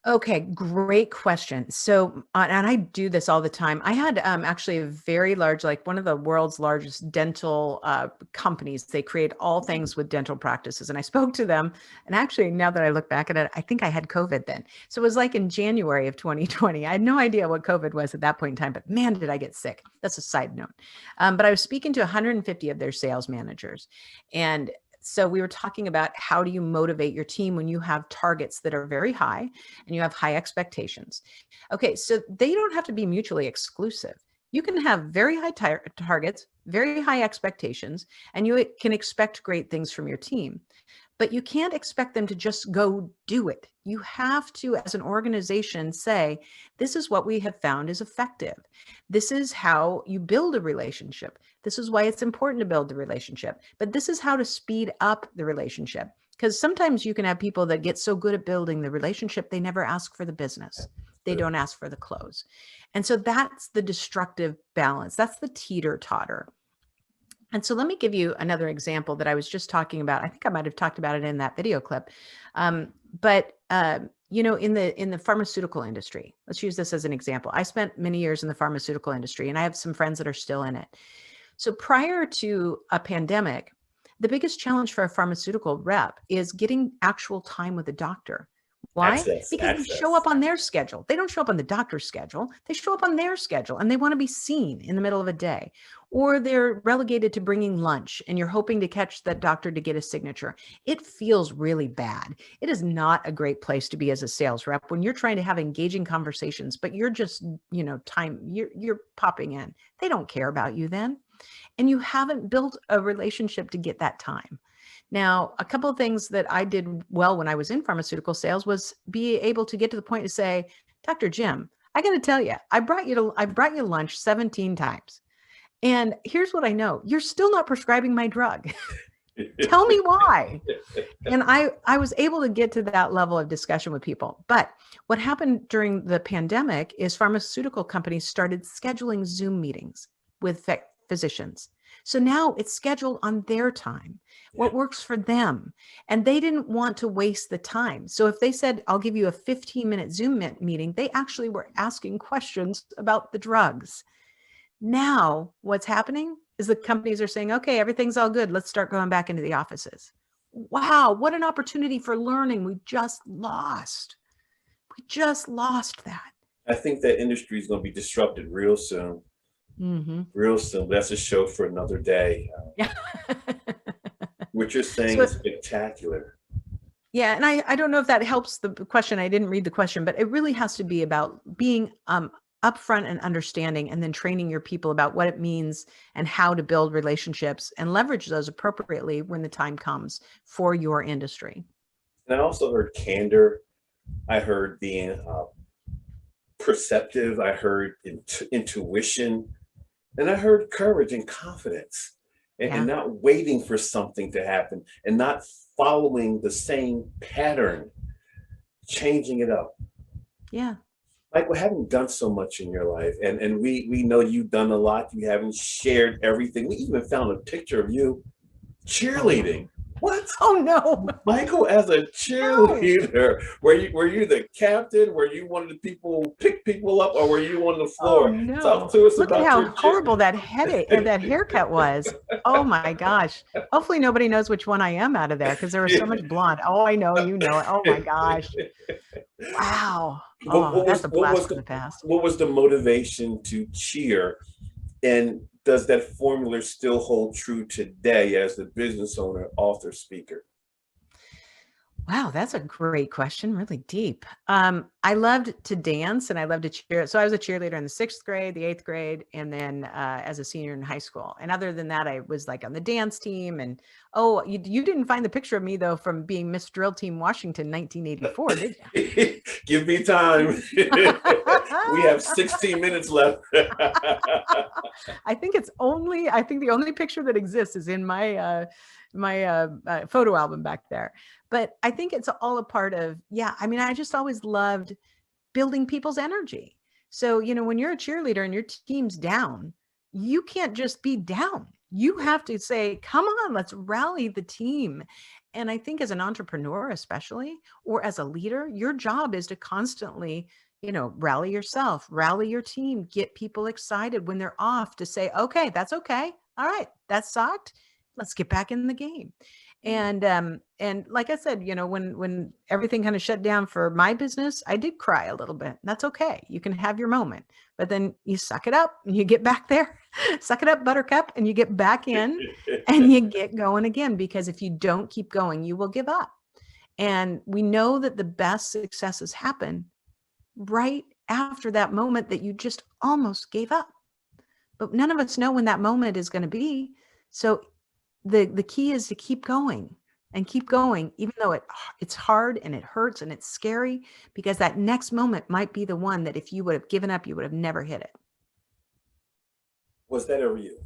Okay, great question. So, and I do this all the time. I had actually a very large, like one of the world's largest dental companies. They create all things with dental practices. And I spoke to them. And actually, now that I look back at it, I think I had COVID then. So it was like in January of 2020. I had no idea what COVID was at that point in time, but man, did I get sick. That's a side note. But I was speaking to 150 of their sales managers. And So we were talking about how do you motivate your team when you have targets that are very high and you have high expectations. Okay, so they don't have to be mutually exclusive. You can have very high targets, very high expectations, and you can expect great things from your team. But you can't expect them to just go do it. You have to, as an organization, say, this is what we have found is effective. This is how you build a relationship. This is why it's important to build the relationship. But this is how to speed up the relationship. Because sometimes you can have people that get so good at building the relationship, they never ask for the business. They don't ask for the close. And so that's the destructive balance. That's the teeter-totter. And so let me give you another example that I was just talking about. I think I might have talked about it in that video clip. You know, in the pharmaceutical industry, let's use this as an example. I spent many years in the pharmaceutical industry, and I have some friends that are still in it. So prior to a pandemic, the biggest challenge for a pharmaceutical rep is getting actual time with a doctor. Why? Because they show up on their schedule. They don't show up on the doctor's schedule. They show up on their schedule, and they want to be seen in the middle of a day. Or they're relegated to bringing lunch and you're hoping to catch that doctor to get a signature. It feels really bad. It is not a great place to be as a sales rep when you're trying to have engaging conversations, but you're just, you know, you're popping in. They don't care about you then. And you haven't built a relationship to get that time. Now, a couple of things that I did well when I was in pharmaceutical sales was be able to get to the point to say, Dr. Jim, I got to tell you, I brought you lunch 17 times. And here's what I know. You're still not prescribing my drug. Tell me why. And I was able to get to that level of discussion with people. But what happened during the pandemic is pharmaceutical companies started scheduling Zoom meetings with physicians. So now it's scheduled on their time, what works for them. And they didn't want to waste the time. So if they said, I'll give you a 15-minute Zoom meeting, they actually were asking questions about the drugs. Now what's happening is the companies are saying, okay, everything's all good. Let's start going back into the offices. Wow, what an opportunity for learning. We just lost that. I think that industry is going to be disrupted real soon. Mm-hmm. Real soon. That's a show for another day. Yeah. What you're saying is spectacular. Yeah. And I don't know if that helps the question. I didn't read the question, but it really has to be about being upfront and understanding, and then training your people about what it means and how to build relationships and leverage those appropriately when the time comes for your industry. And I also heard candor. I heard being perceptive. I heard intuition. And I heard courage and confidence, and not waiting for something to happen and not following the same pattern, changing it up. Yeah. Michael, having done so much in your life, and we know you've done a lot. You haven't shared everything. We even found a picture of you cheerleading. What? Oh no, Michael, as a cheerleader, were you the captain? Were you one of the people pick people up, or were you on the floor? Oh, no. Talk to us Look about at how your horrible that headache and that haircut was. Oh my gosh. Hopefully nobody knows which one I am out of there, because there was so much blonde. Oh, I know, you know it. Oh my gosh. Wow. Oh, that's a blast from the past. What was the motivation to cheer? And does that formula still hold true today as the business owner, author, speaker? Wow, that's a great question. Really deep. I loved to dance and I loved to cheer. So I was a cheerleader in the 6th grade, the 8th grade, and then as a senior in high school. And other than that, I was like on the dance team. And you didn't find the picture of me though from being Miss Drill Team Washington 1984, did you? Give me time. We have 16 minutes left. I think the only picture that exists is in my photo album back there. But I think it's all a part of, I just always loved building people's energy. So, when you're a cheerleader and your team's down, you can't just be down. You have to say, come on, let's rally the team. And I think as an entrepreneur, especially, or as a leader, your job is to constantly, rally yourself, rally your team, get people excited when they're off, to say, okay, that's okay. All right, that sucked. let's get back in the game. And like I said, when everything kind of shut down for my business, I did cry a little bit. That's okay. You can have your moment, but then you suck it up and you get back there, suck it up, buttercup, and you get back in and you get going again, because if you don't keep going, you will give up. And we know that the best successes happen right after that moment that you just almost gave up. But none of us know when that moment is going to be. So the key is to keep going and keep going, even though it's hard and it hurts and it's scary, because that next moment might be the one that if you would have given up, you would have never hit it. Was that ever you,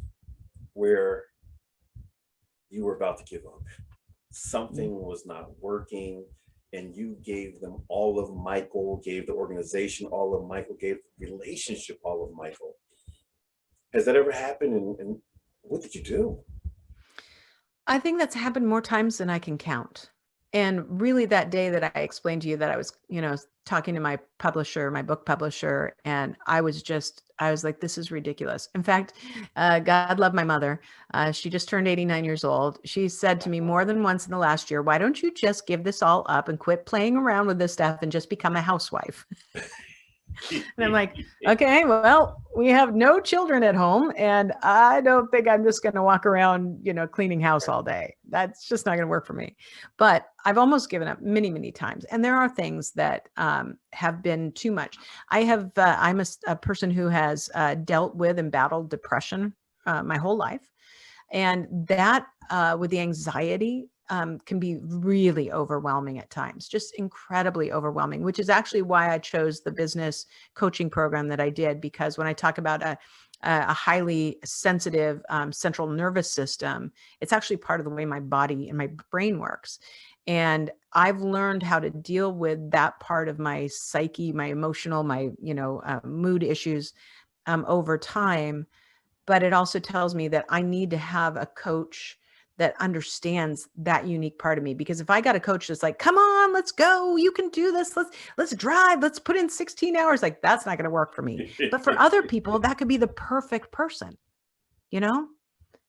where you were about to give up? Something was not working, and you gave them all of Michael, gave the organization all of Michael, gave the relationship all of Michael. Has that ever happened? And what did you do? I think that's happened more times than I can count. And really that day that I explained to you that I was, talking to my publisher, my book publisher, and I was like, this is ridiculous. In fact, God love my mother. She just turned 89 years old. She said to me more than once in the last year, why don't you just give this all up and quit playing around with this stuff and just become a housewife? And I'm like, okay, well, we have no children at home, and I don't think I'm just going to walk around, cleaning house all day. That's just not going to work for me. But I've almost given up many, many times. And there are things that have been too much. I'm a person who has dealt with and battled depression my whole life. And that with the anxiety can be really overwhelming at times, just incredibly overwhelming, which is actually why I chose the business coaching program that I did. Because when I talk about a highly sensitive central nervous system, it's actually part of the way my body and my brain works. And I've learned how to deal with that part of my psyche, my emotional, my, mood issues over time. But it also tells me that I need to have a coach that understands that unique part of me. Because if I got a coach that's like, come on, let's go, you can do this, let's drive, let's put in 16 hours, like that's not going to work for me. But for other people, that could be the perfect person,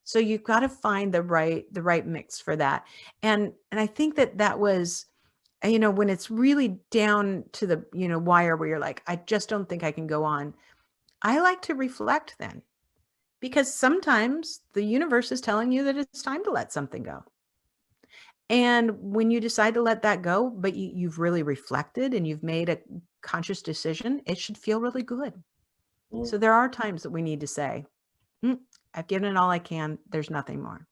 So you've got to find the right mix for that. And I think that was, when it's really down to the, wire where you're like, I just don't think I can go on. I like to reflect then. Because sometimes the universe is telling you that it's time to let something go. And when you decide to let that go, but you've really reflected and you've made a conscious decision, it should feel really good. So there are times that we need to say, I've given it all I can. There's nothing more.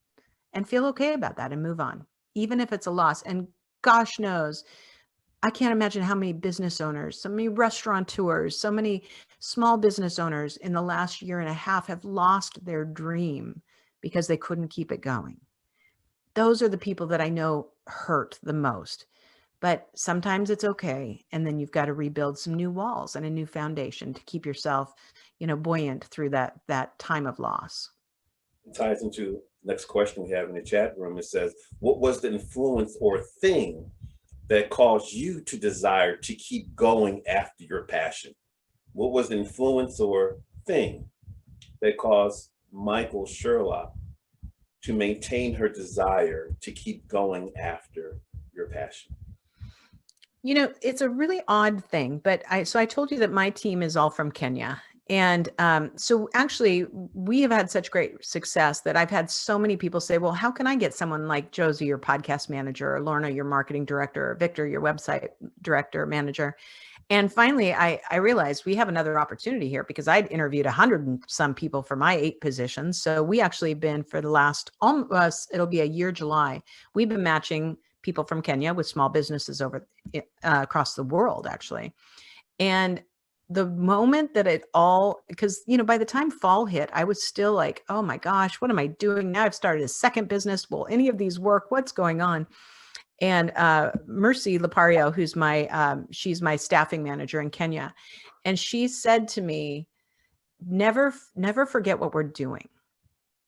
And feel okay about that and move on, even if it's a loss. And gosh knows, I can't imagine how many business owners, so many restaurateurs, so many small business owners in the last year and a half have lost their dream because they couldn't keep it going. Those are the people that I know hurt the most. But sometimes it's okay. And then you've got to rebuild some new walls and a new foundation to keep yourself, buoyant through that time of loss. It ties into the next question we have in the chat room. It says, what was the influence or thing that caused you to desire to keep going after your passion? What was the influence or thing that caused Michael Sherlock to maintain her desire to keep going after your passion? It's a really odd thing, but I told you that my team is all from Kenya. And so actually, we have had such great success that I've had so many people say, well, how can I get someone like Josie, your podcast manager, or Lorna, your marketing director, or Victor, your website director, manager? And finally, I realized we have another opportunity here, because I'd interviewed 100 and some people for my 8 positions. So we actually been for the last, it'll be a year, July, we've been matching people from Kenya with small businesses over across the world, actually. And the moment that it all, because, by the time fall hit, I was still like, oh my gosh, what am I doing? Now I've started a second business. Will any of these work? What's going on? And Mercy Lapario, who's she's my staffing manager in Kenya. And she said to me, never forget what we're doing.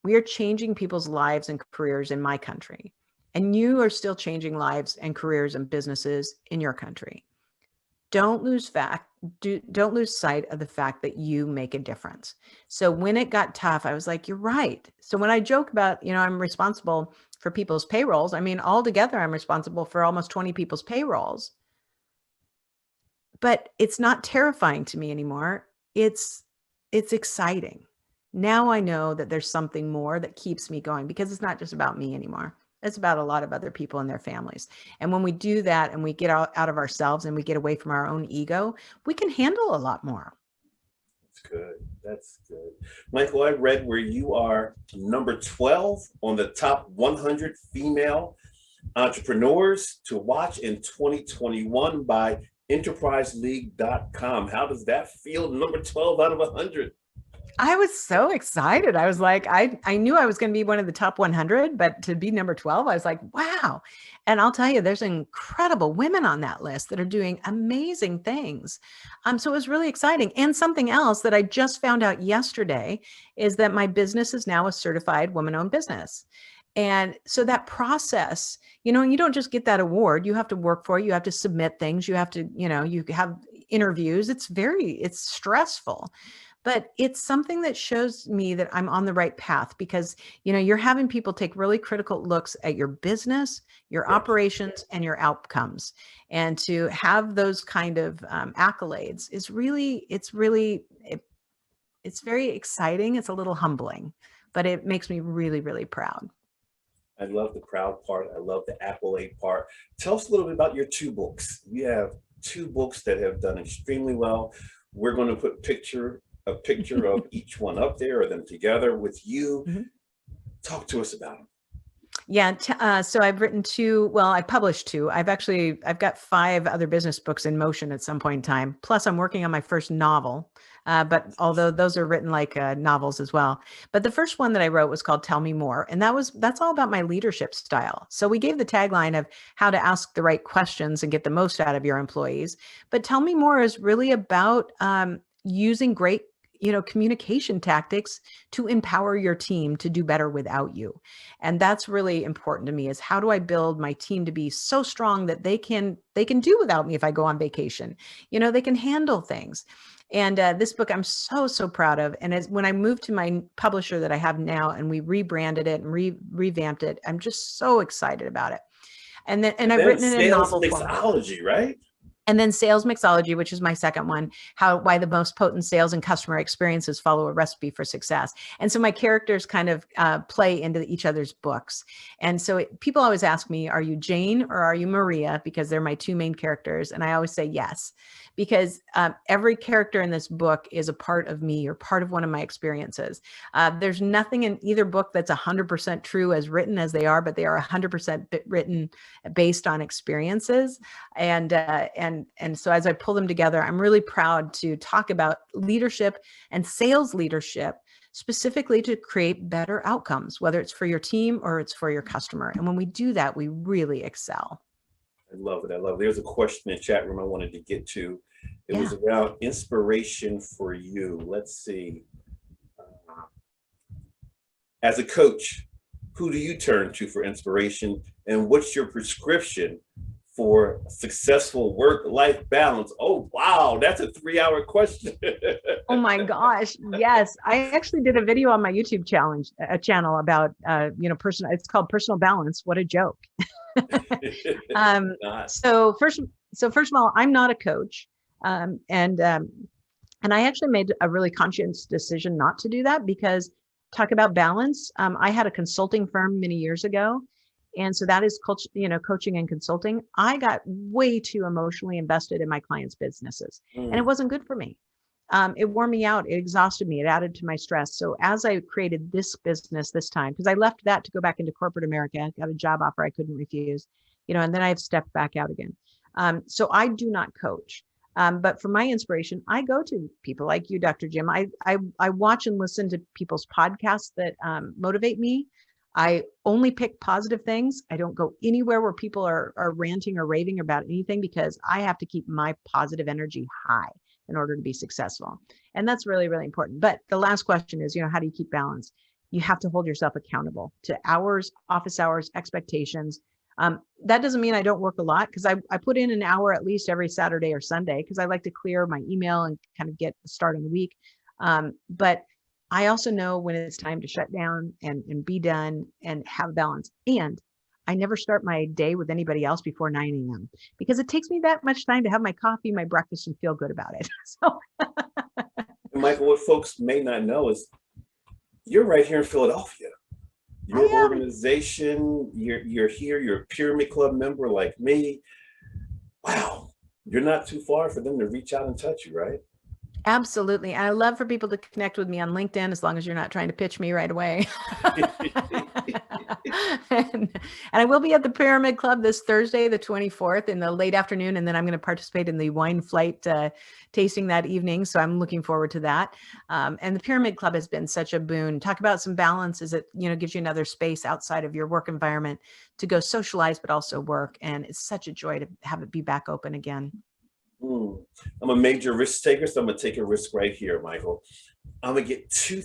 We are changing people's lives and careers in my country. And you are still changing lives and careers and businesses in your country. don't lose don't lose sight of the fact that you make a difference. So when it got tough, I was like, you're right. So when I joke about, I'm responsible for people's payrolls, I mean, altogether, I'm responsible for almost 20 people's payrolls, but it's not terrifying to me anymore. It's exciting. Now I know that there's something more that keeps me going, because it's not just about me anymore. It's about a lot of other people and their families. And when we do that and we get out of ourselves and we get away from our own ego, we can handle a lot more. That's good. That's good. Michael, I read where you are number 12 on the top 100 female entrepreneurs to watch in 2021 by enterpriseleague.com. How does that feel? Number 12 out of 100. I was so excited. I was like, I knew I was going to be one of the top 100, but to be number 12, I was like, wow. And I'll tell you, there's incredible women on that list that are doing amazing things. So it was really exciting. And something else that I just found out yesterday is that my business is now a certified woman-owned business. And so that process, you don't just get that award. You have to work for it. You have to submit things. You have to, you have interviews. It's stressful. But it's something that shows me that I'm on the right path, because, you're having people take really critical looks at your business, your operations, and your outcomes. And to have those kind of accolades is it's very exciting. It's a little humbling, but it makes me really, really proud. I love the proud part. I love the accolade part. Tell us a little bit about your 2 books. You have 2 books that have done extremely well. We're going to put a picture of each one up there, or them together with you. Mm-hmm. Talk to us about them. Yeah. So I've written 2. Well, I published 2. I've got 5 other business books in motion at some point in time. Plus I'm working on my first novel. But although those are written like novels as well. But the first one that I wrote was called Tell Me More. And that's all about my leadership style. So we gave the tagline of how to ask the right questions and get the most out of your employees. But Tell Me More is really about using great communication tactics to empower your team to do better without you. And that's really important to me, is how do I build my team to be so strong that they can do without me if I go on vacation? They can handle things. And this book I'm so, so proud of. And when I moved to my publisher that I have now, and we rebranded it and revamped it, I'm just so excited about it. And I've written it in novel form. Mixology, right? And then Sales Mixology, which is my second one, why the most potent sales and customer experiences follow a recipe for success. And so my characters kind of play into each other's books. And so people always ask me, are you Jane or are you Maria? Because they're my 2 main characters. And I always say yes, because every character in this book is a part of me or part of one of my experiences. There's nothing in either book that's 100% true as written as they are, but they are 100% written based on experiences. And so as I pull them together, I'm really proud to talk about leadership and sales leadership, specifically to create better outcomes, whether it's for your team or it's for your customer. And when we do that, we really excel. I love it. I love it. There's a question in the chat room I wanted to get to. It was around inspiration for you. Let's see. As a coach, who do you turn to for inspiration, and what's your prescription for successful work-life balance? Oh, wow. That's a 3-hour question. Oh my gosh. Yes. I actually did a video on my YouTube channel about, it's called Personal Balance. What a joke. So first of all, I'm not a coach. And I actually made a really conscious decision not to do that, because talk about balance. I had a consulting firm many years ago. And so that is, coaching and consulting. I got way too emotionally invested in my clients' businesses, and it wasn't good for me. It wore me out. It exhausted me. It added to my stress. So as I created this business this time, because I left that to go back into corporate America, I got a job offer I couldn't refuse, and then I've stepped back out again. So I do not coach. But for my inspiration, I go to people like you, Dr. Jim. I watch and listen to people's podcasts that motivate me. I only pick positive things. I don't go anywhere where people are ranting or raving about anything, because I have to keep my positive energy high in order to be successful. And that's really, really important. But the last question is, how do you keep balance? You have to hold yourself accountable to hours, office hours, expectations. That doesn't mean I don't work a lot, because I put in an hour at least every Saturday or Sunday, because I like to clear my email and kind of get the start on the week. But I also know when it's time to shut down and be done and have balance. And I never start my day with anybody else before 9 a.m. because it takes me that much time to have my coffee, my breakfast, and feel good about it. So And Michael, what folks may not know is you're right here in Philadelphia. Your I am. organization, you're here, you're a Pyramid Club member like me. Wow, you're not too far for them to reach out and touch you, right? Absolutely. And I love for people to connect with me on LinkedIn, as long as you're not trying to pitch me right away. and, I will be at the Pyramid Club this Thursday, the 24th, in the late afternoon. And then I'm going to participate in the wine flight tasting that evening. So I'm looking forward to that. And the Pyramid Club has been such a boon. Talk about some balance, as it, gives you another space outside of your work environment to go socialize, but also work. And it's such a joy to have it be back open again. I'm a major risk taker, so I'm gonna take a risk right here, Michael. I'm gonna get two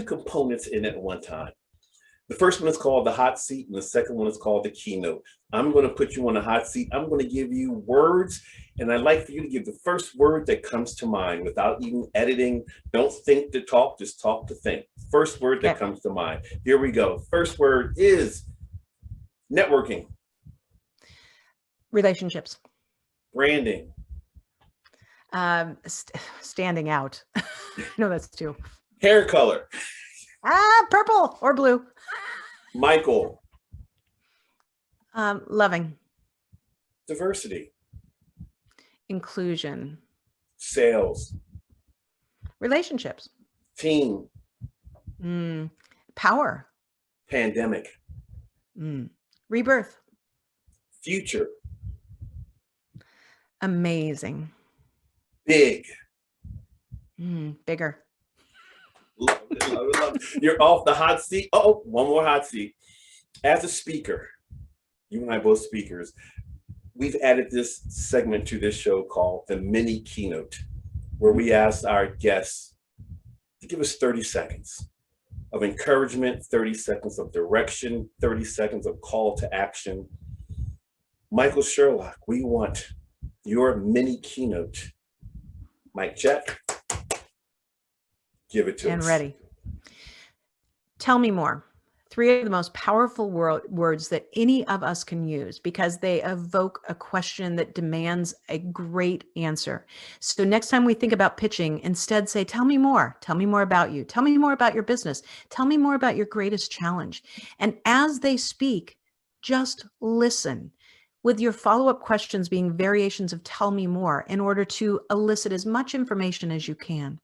components in at one time. The first one is called the hot seat, and the second one is called the keynote. I'm gonna put you on the hot seat. I'm gonna give you words, and I'd like for you to give the first word that comes to mind without even editing. Don't think to talk, just talk to think. First word that comes to mind. Here we go. First word is networking. Relationships. Branding. Standing out. No, that's two. Hair color. Purple or blue. Michael. Loving. Diversity. Inclusion. Sales. Relationships. Team. Power. Pandemic. Rebirth. Future. Amazing. Big. Bigger. Love it, love it, love it. You're off the hot seat. Oh, one more hot seat. As a speaker, you and I both speakers, we've added this segment to this show called the mini keynote, where we ask our guests to give us 30 seconds of encouragement, 30 seconds of direction, 30 seconds of call to action. Michael Sherlock, we want your mini keynote. Mic check. Give it to us. And ready. Tell me more. 3 of the most powerful words that any of us can use, because they evoke a question that demands a great answer. So next time we think about pitching, instead say, tell me more. Tell me more about you. Tell me more about your business. Tell me more about your greatest challenge. And as they speak, just listen, with your follow-up questions being variations of tell me more, in order to elicit as much information as you can.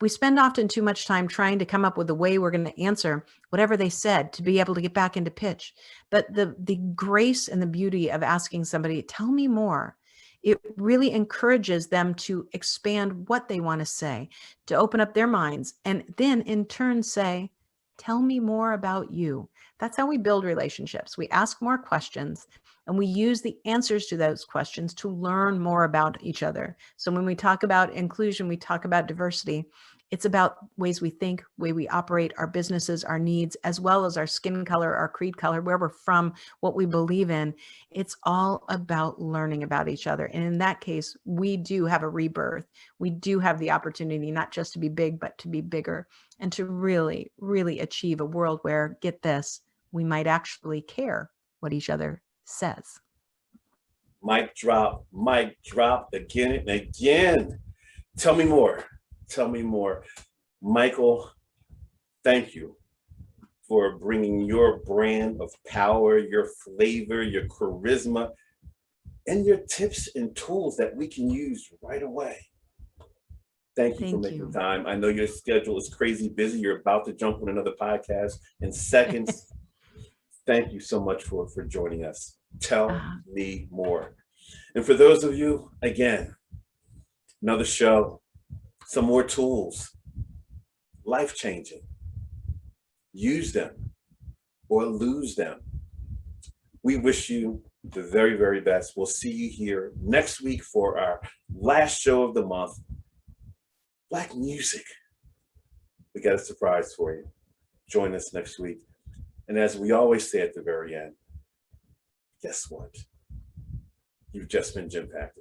We spend often too much time trying to come up with a way we're going to answer whatever they said to be able to get back into pitch. But the grace and the beauty of asking somebody, tell me more, it really encourages them to expand what they want to say, to open up their minds, and then in turn say, tell me more about you. That's how we build relationships. We ask more questions, and we use the answers to those questions to learn more about each other. So when we talk about inclusion, we talk about diversity. It's about ways we think, way we operate, our businesses, our needs, as well as our skin color, our creed color, where we're from, what we believe in. It's all about learning about each other. And in that case, we do have a rebirth. We do have the opportunity not just to be big, but to be bigger, and to really, really achieve a world where, get this, we might actually care what each other says. Mic drop again and again. Tell me more. Tell me more. Michael, thank you for bringing your brand of power, your flavor, your charisma, and your tips and tools that we can use right away. Thank you for making time. I know your schedule is crazy busy. You're about to jump on another podcast in seconds. Thank you so much for joining us. Tell me more. And for those of you, again, another show, some more tools, life-changing. Use them or lose them. We wish you the very, very best. We'll see you here next week for our last show of the month, Black Music. We got a surprise for you. Join us next week. And as we always say at the very end, guess what? You've just been Jim Packed.